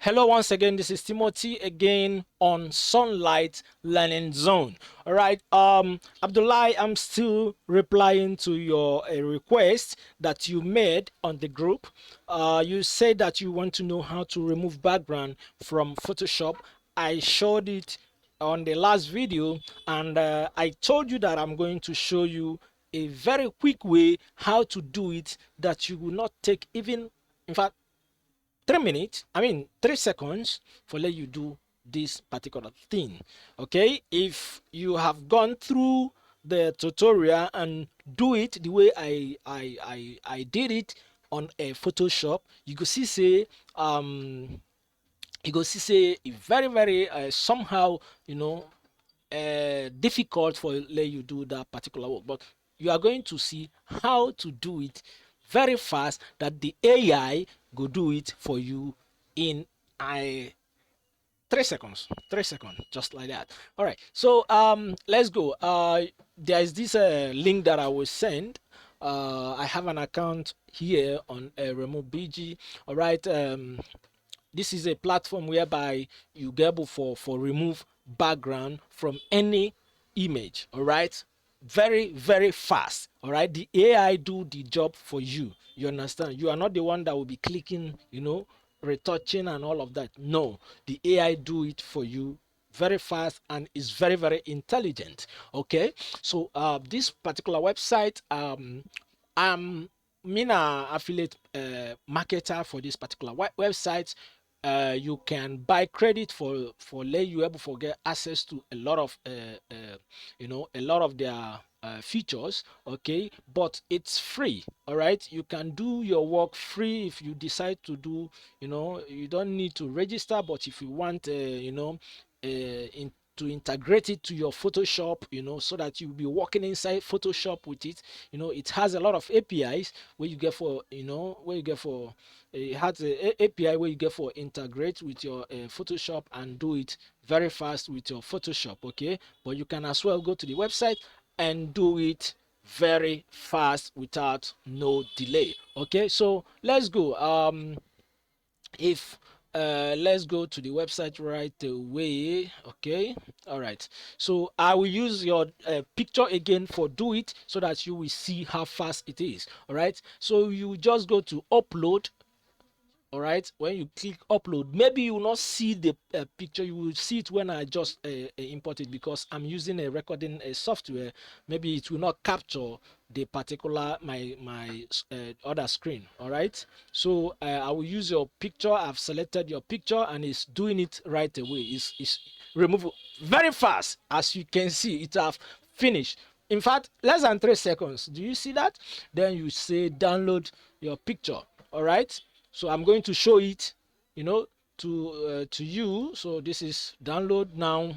Hello once again, this is Timothy again on Sunlight Learning Zone. All right, Abdullah, I'm still replying to your request that you made on the group. You said that you want to know how to remove background from Photoshop. I showed it on the last video, and I told you that I'm going to show you a very quick way how to do it that you will not take even, in fact, 3 minutes, I mean 3 seconds for let you do this particular thing. Okay, if you have gone through the tutorial and do it the way I did it on a Photoshop, you could see say very somehow, difficult for let you do that particular work, but you are going to see how to do it very fast that the AI go do it for you in a 3 seconds, 3 seconds, just like that. All right, so let's go. There is this link that I will send. I have an account here on remote bg. All right, this is a platform whereby you get able for remove background from any image. All right, very fast. All right, the AI do the job for you. You understand? You are not the one that will be clicking, retouching and all of that. No, the AI do it for you very fast and is very intelligent. Okay, so this particular website, I'm Mina affiliate marketer for this particular website. You can buy credit for let you able to get access to a lot of a lot of their features. Okay, but it's free. All right, you can do your work free if you decide to do. You don't need to register, but if you want to integrate it to your Photoshop, so that you'll be working inside Photoshop with it. It has a lot of APIs where you get for, where you get for, it has a API where you get for integrate with your Photoshop and do it very fast with your Photoshop. Okay, but you can as well go to the website and do it very fast without no delay. Okay, so let's go. If let's go to the website right away. Okay, all right, so I will use your picture again for do it so that you will see how fast it is. All right, so you just go to upload. All right, when you click upload, maybe you will not see the picture. You will see it when I just import it, because I'm using a recording software. Maybe it will not capture the particular my other screen. All right, so I will use your picture. I've selected your picture and it's doing it right away. It's remove very fast. As you can see, it have finished, in fact, less than 3 seconds. Do you see that? Then you say download your picture. All right, so I'm going to show it, to you. So this is download now.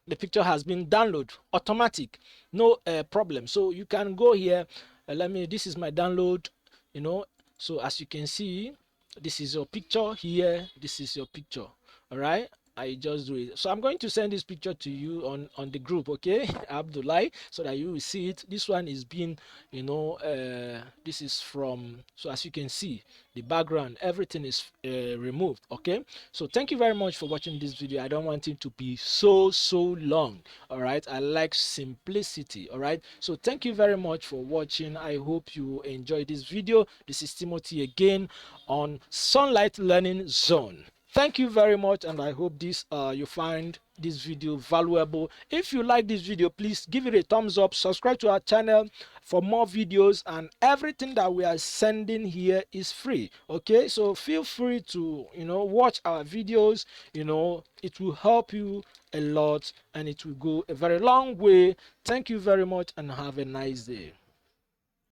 The picture has been downloaded automatic, no problem. So you can go here. This is my download. So as you can see, this is your picture here, this is your picture. All right, I just do it. So I'm going to send this picture to you on the group, okay, Abdullah, so that you will see it. This one is being, this is from, so as you can see, the background, everything is removed. Okay, so thank you very much for watching this video. I don't want it to be so long. All right, I like simplicity. All right, so thank you very much for watching. I hope you enjoyed this video. This is Timothy again on Sunlight Learning Zone. Thank you very much, and I hope this you find this video valuable. If you like this video, please give it a thumbs up, subscribe to our channel for more videos, and everything that we are sending here is free. Okay, so feel free to watch our videos. It will help you a lot and it will go a very long way. Thank you very much and have a nice day.